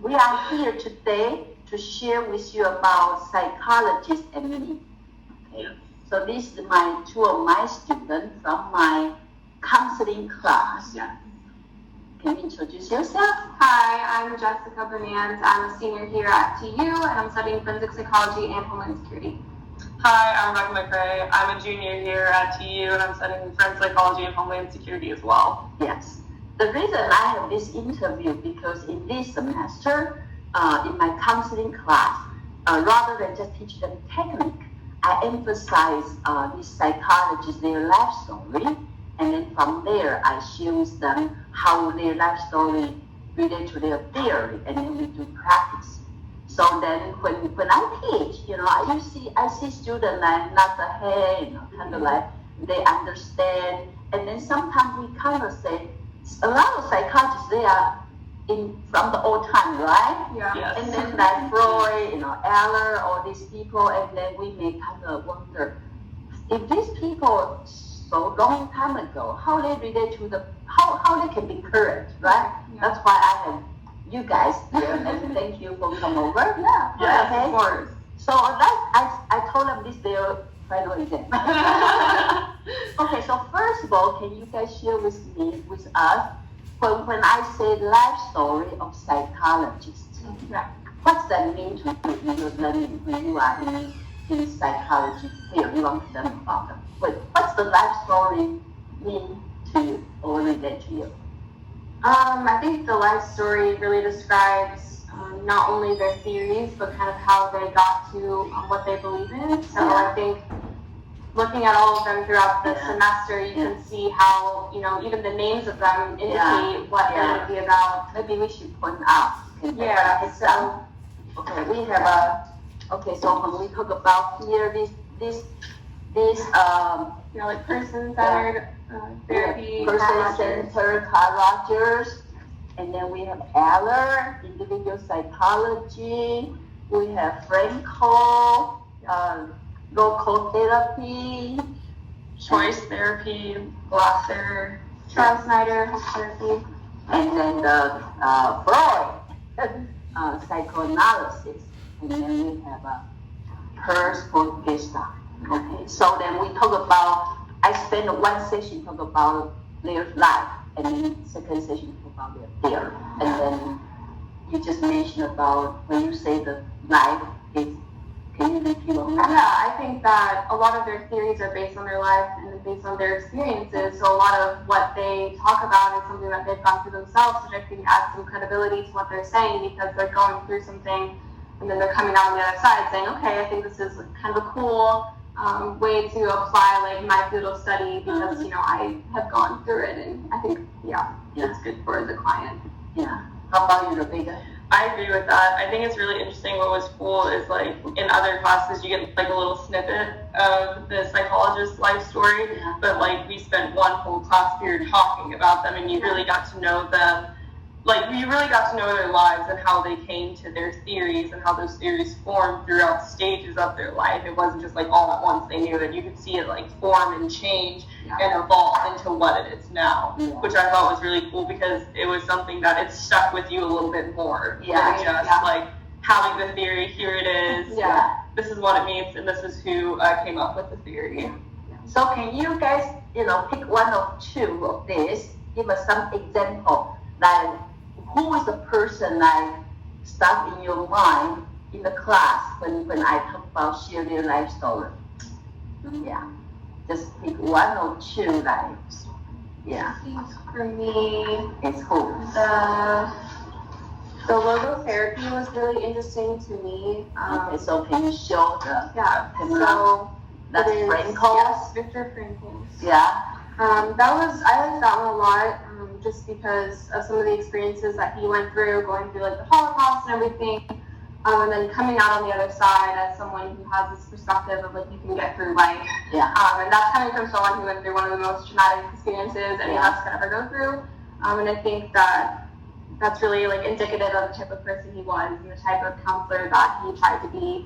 we are here today to share with you about psychologist and me. Okay, so this is two of my students from my counseling class. Yeah. Can you introduce yourself? Hi, I'm Jessica Bernans. I'm a senior here at TU, and I'm studying forensic psychology and homeland security. Hi, I'm McCrea. I'm a junior here at TU, and I'm studying forensic psychology and homeland security as well. Yes. The reason I have this interview because in this semester, in my counseling class, rather than just teach them technique, I emphasize these psychologists, their life story, and then from there I show them how their life story relates to their theory, and then we do practice. So then when I teach, I see students like nod their head, kind of like they understand, and then sometimes we kind of say, a lot of psychologists, they are from the old time, right? Yeah. Yes. And then like Freud, Eller, all these people, and then we may kind of wonder, if these people so long time ago, how they relate to how they can be current, right? Yeah. That's why I have you guys here, and thank you for coming over. Yeah. Yes, Okay. of course. So I told them this their final exam. Okay, so first of all, can you guys share with us, when I say life story of psychologists, what's that mean to you in your learning when you are in psychology field? You want to learn about them. What's the life story mean to you or relate to you? I think the life story really describes not only their theories, but kind of how they got to what they believe in. So I think looking at all of them throughout the semester, you can see how, even the names of them indicate what they're going to be about. Maybe we should point out. Yeah, so okay, we have so when we talk about here, this like person-centered therapy, person-centered Carl Rogers, and then we have Eller, individual psychology. We have Franco, local therapy, Choice therapy, Glasser, Charles Snyder, therapy, and then the Freud, psychoanalysis, and then we have Hers for Gestalt. Okay, so then we talk about, I spend one session talk about their life, and then second session talk about their theory, and then you just mentioned about when you say the life is, can you repeat on that? Yeah, I think that a lot of their theories are based on their life and based on their experiences. So a lot of what they talk about is something that they've gone through themselves, which I think adds some credibility to what they're saying because they're going through something and then they're coming out on the other side saying, okay, I think this is kind of a cool way to apply like my field study because, I have gone through it and I think, it's good for the client. Yeah. How about you, Rebecca? I agree with that. I think it's really interesting. What was cool is like in other classes you get like a little snippet of the psychologist's life story, but like we spent one whole class period talking about them, and you really got to know them. Like you really got to know their lives and how they came to their theories and how those theories formed throughout the stages of their life. It wasn't just like all at once they knew it. You could see it like form and change and evolve into what it is now, which I thought was really cool because it was something that it stuck with you a little bit more than just like having the theory, here it is, this is what it means, and this is who came up with the theory. So can you guys, pick one or two of this, give us some example, like who is the person like stuck in your mind in the class when I talk about share their life story? Yeah. Just pick one or two, like, For me, it's who? The logotherapy was really interesting to me. Okay, so can you show the So that's it is, Frankl? Yes, Viktor Frankl. Yeah. I liked that one a lot, just because of some of the experiences that he went through, going through like the Holocaust and everything, and then coming out on the other side as someone who has this perspective of like you can get through life. Yeah. And that's coming from someone who went through one of the most traumatic experiences any of us could ever go through. And I think that that's really like indicative of the type of person he was and the type of counselor that he tried to be.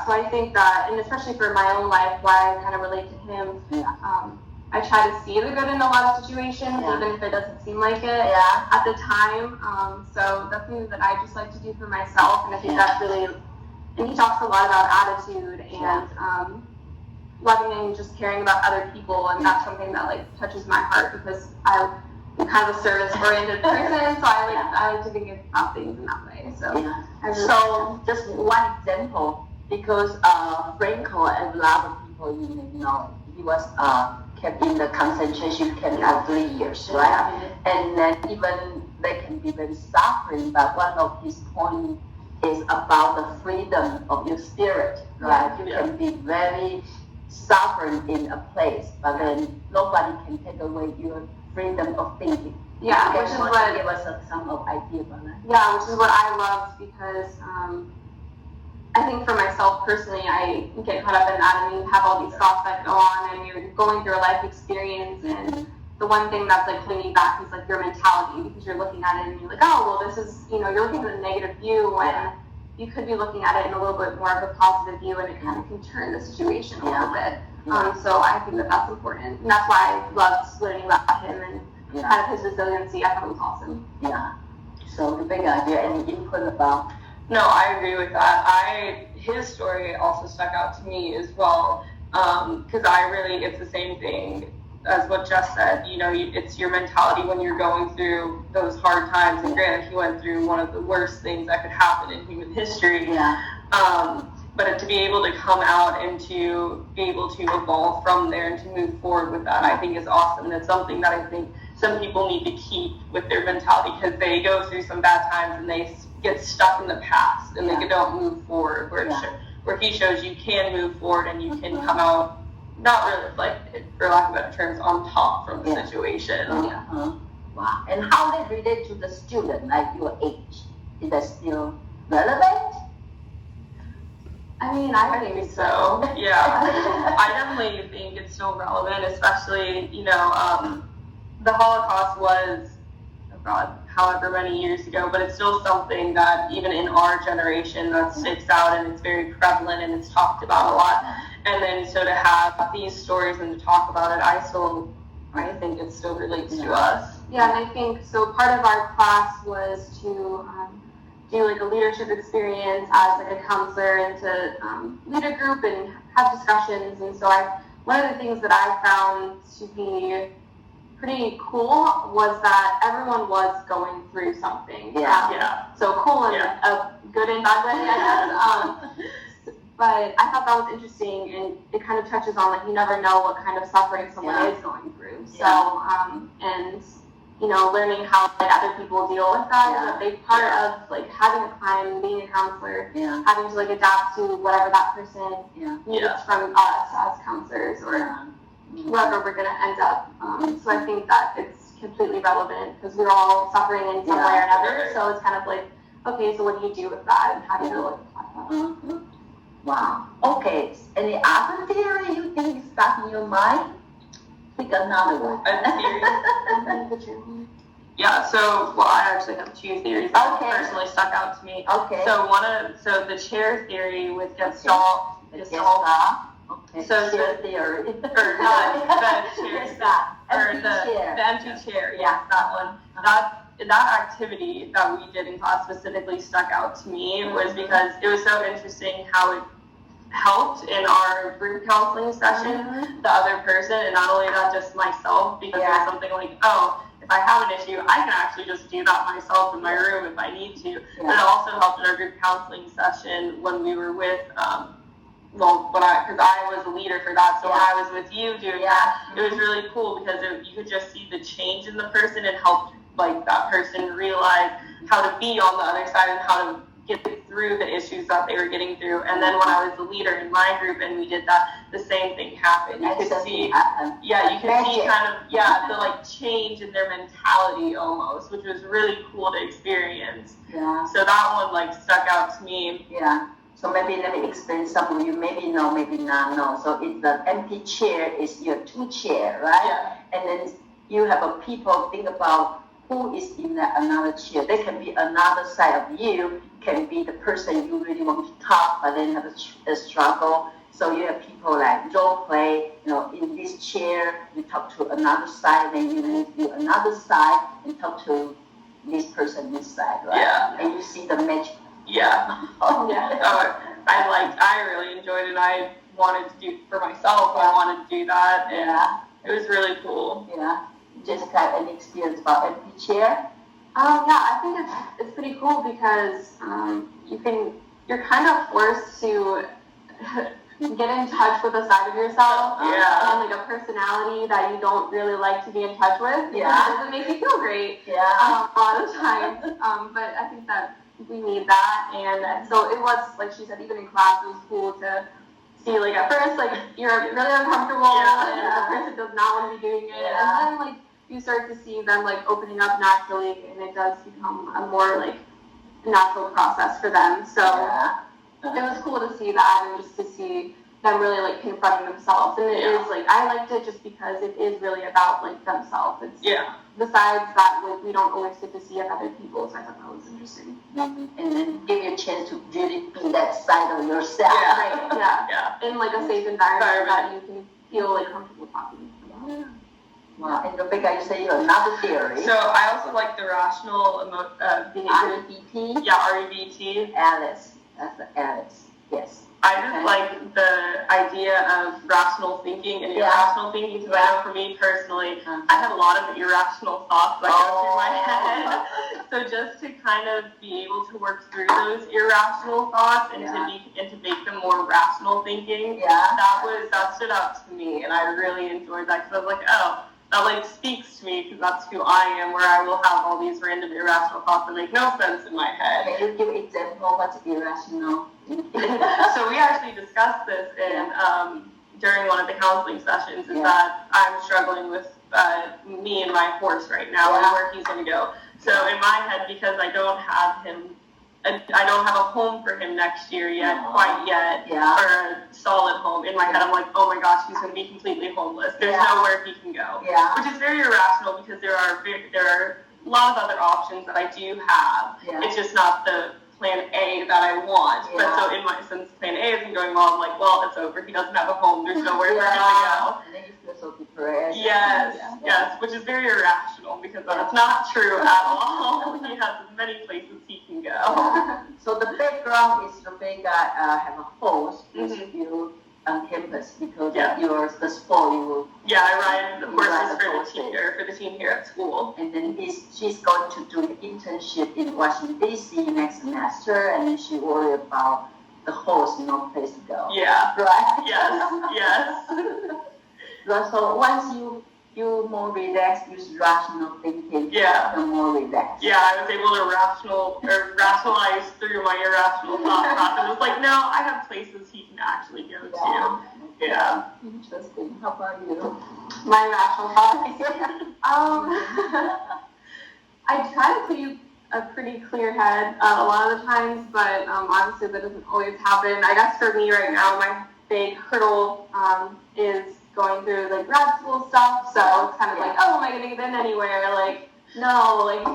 So I think that, and especially for my own life, why I kind of relate to him, I try to see the good in a lot of situations, even if it doesn't seem like it at the time. So that's something that I just like to do for myself, and I think that's really. And he talks a lot about attitude and loving and just caring about other people, and that's something that like touches my heart because I'm kind of a service-oriented person, so I like to think about things in that way. So just one example, because Franco and a lot of people you may know, he was kept in the concentration camp for 3 years, right? And then even they can be very suffering, but one of his points is about the freedom of your spirit, right? You can be very suffering in a place, but then nobody can take away your freedom of thinking. Yeah, which is what give us some idea about that. Yeah, which is what I loved because I think for myself personally, I get caught up in that, and you have all these thoughts that go on, and you're going through a life experience, and the one thing that's like holding you back is like your mentality, because you're looking at it and you're like, oh, well, this is, you're looking at the negative view when you could be looking at it in a little bit more of a positive view, and it kind of can turn the situation a little bit. So I think that that's important, and that's why I loved learning about him and kind of his resiliency. I thought it was awesome. Yeah. So Rebecca, do you have any input about? No, I agree with that. His story also stuck out to me as well, because it's the same thing as what Jess said. It's your mentality when you're going through those hard times. And granted, he went through one of the worst things that could happen in human history. But to be able to come out and to be able to evolve from there and to move forward with that, I think is awesome. And it's something that I think some people need to keep with their mentality, because they go through some bad times and they get stuck in the past and they don't move forward, where he shows you can move forward and you can come out, not really, like, for lack of better terms, on top from the situation. Wow. And how they relate to the student like your age? Is that still relevant? I mean, I think so. Yeah. I definitely think it's still relevant, especially, the Holocaust was, however many years ago, but it's still something that even in our generation that sticks out, and it's very prevalent and it's talked about a lot. And then so to have these stories and to talk about it, I think it still relates to us. Yeah, and I think so part of our class was to do like a leadership experience as like a counselor, and to lead a group and have discussions. And so one of the things that I found to be pretty cool was that everyone was going through something. So cool in a good and bad way, I guess. But I thought that was interesting, and it kind of touches on like you never know what kind of suffering someone is going through. So and learning how like other people deal with that is a big part of like having a client, being a counselor, having to like adapt to whatever that person needs from us as counselors or wherever we're going to end up. So I think that it's completely relevant because we're all suffering in some way or another. So it's kind of like, okay, so what do you do with that, and how do you look at that? Wow. Okay. Any other theory you think is stuck in your mind? Pick another one. A theory? Yeah, so, I actually have two theories that personally stuck out to me. Okay. So the chair theory with Gestalt. Okay. So chair theory. Or not, the chair. The empty chair. Yes, that one. That activity that we did in class specifically stuck out to me was because it was so interesting how it helped in our group counseling session, the other person, and not only that, just myself, because it was something like, if I have an issue, I can actually just do that myself in my room if I need to. But it also helped in our group counseling session when we were with, because I was a leader for that, so when I was with you doing that, it was really cool because you could just see the change in the person and help like that person realize how to be on the other side and how to get through the issues that they were getting through. And then when I was the leader in my group and we did that, the same thing happened. You could see, you could see kind of, the like change in their mentality almost, which was really cool to experience. So that one like stuck out to me. So maybe let me explain some of you maybe know, maybe not know. So it's the empty chair is your two chair, right? And then you have a people think about who is in another chair. They can be another side of you, can be the person you really want to talk, but then have a struggle. So you have people like role play, in this chair, you talk to another side, then you move to another side and talk to this person this side, right? Yeah. And you see the magic. Yeah. I really enjoyed it. I wanted to do it for myself. I wanted to do that, and it was really cool. Yeah. Jessica, have any experience about empty chair? I think it's pretty cool because you're kind of forced to get in touch with a side of yourself and like a personality that you don't really like to be in touch with because it doesn't make you feel great a lot of times. But I think that we need that, and so it was, like she said, even in class, it was cool to see, like, at first, like, you're really uncomfortable and the person does not want to be doing it, and then, like, you start to see them, like, opening up naturally, and it does become a more, like, natural process for them. So it was cool to see that, and just to see them really, like, confronting themselves. And it is, like, I liked it just because it is really about, like, themselves. It's the sides that, like, we don't always get to see in other people, so I thought that was interesting. And then give you a chance to really be that side of yourself. In, like, a safe environment that you can feel, like, comfortable talking. Wow. And Rebecca, you say you have another theory. So I also like the rational behavior. REBT? Yeah, REBT. Alice. That's the Alice. Yes. I just like the idea of rational thinking and irrational thinking, because I know for me personally, I have a lot of irrational thoughts that go through my head. So just to kind of be able to work through those irrational thoughts and to make them more rational thinking, that stood out to me, and I really enjoyed that, because I was like, oh, that like speaks to me, because that's who I am, where I will have all these random irrational thoughts that make no sense in my head. Can you give an example of what's irrational? So we actually discussed this during one of the counseling sessions, is that I'm struggling with me and my horse right now and where he's going to go. So in my head, because I don't have him, I don't have a home for him next year quite yet, or a solid home. In my head, I'm like, oh my gosh, he's going to be completely homeless. There's nowhere he can go, which is very irrational, because there are a lot of other options that I do have. It's just not the plan A that I want. But so since plan A isn't going well, I'm like, well, it's over. He doesn't have a home. There's nowhere for him to go. And then you feel so depressed. Yes, which is very irrational, because that's not true at all. He has many places he can go. So the background is Rebecca have a horse with you on campus, because the sport you will. I ride the horses for the team here at school. And then she's going to do an internship in Washington D.C. next semester, and then she worry about the horse, no place to go. Yeah. Right. Yes. So once you more relaxed, use rational thinking. You're more relaxed. I was able to rationalize through my irrational thought process. I was like, no, I have places he can actually go to. Interesting. How about you? My rational thoughts. I try to keep a pretty clear head a lot of the times, but obviously that doesn't always happen. I guess for me right now, my big hurdle is going through like grad school stuff, so it's kind of like, oh, am I going to get in anywhere? Like, no, like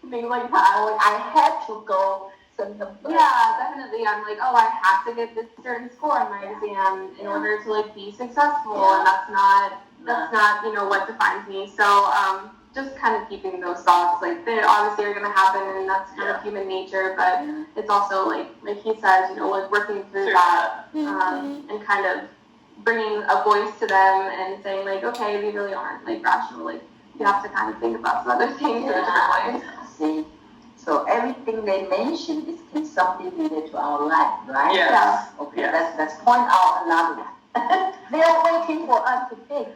things like that. Like, I had to go. Definitely. I'm like, oh, I have to get this certain score on my exam in order to like be successful, and that's not what defines me. So just kind of keeping those thoughts, like they obviously are going to happen, and that's kind of human nature, but it's also like he says, like working through that and kind of bringing a voice to them and saying like, okay, we really aren't like rational, like you have to kind of think about some other things in a different way. See, so everything they mentioned can something related to our life, right? Yes. Okay, let's point out another one. They are waiting for us to think.